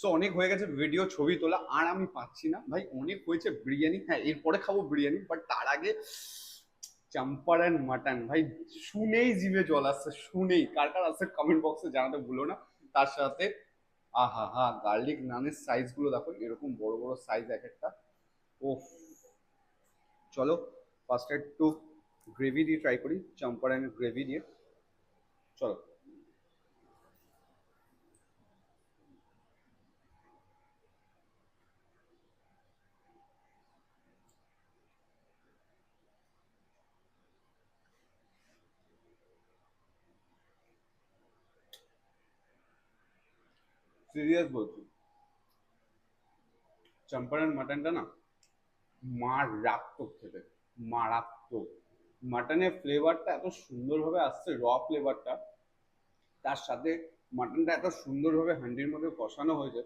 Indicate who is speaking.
Speaker 1: So অনেক হয়ে গেছে ভিডিও ছবি তোলা, আর আমি পাচ্ছি না ভাই। অনেক হয়েছে বিরিয়ানি, হ্যাঁ এরপরে খাবো বিরিয়ানি, বাট তার আগে চম্পারন মাটন ভাই, শুনেই জিভে জল আসছে, শুনেই। কার কার আছে কমেন্ট বক্সে জানাতে ভুলো না। তার সাথে আহা হা, গার্লিক নানের সাইজ গুলো দেখো, এরকম বড় বড় সাইজ এক একটা। ওফ। চলো ফার্স্টে একটু গ্রেভি দিয়ে ট্রাই করি, চম্পারনের গ্রেভি দিয়ে। চলো। সিরিয়াস বলছি, চম্পারন মাটনটা না মারাত্মক খেতে, মারাত্মক। মাটনের ফ্লেভারটা এত সুন্দরভাবে আসছে, র ফ্লেভারটা, তার সাথে মাটনটা এত সুন্দরভাবে হান্ডির মধ্যে কষানো হয়েছে।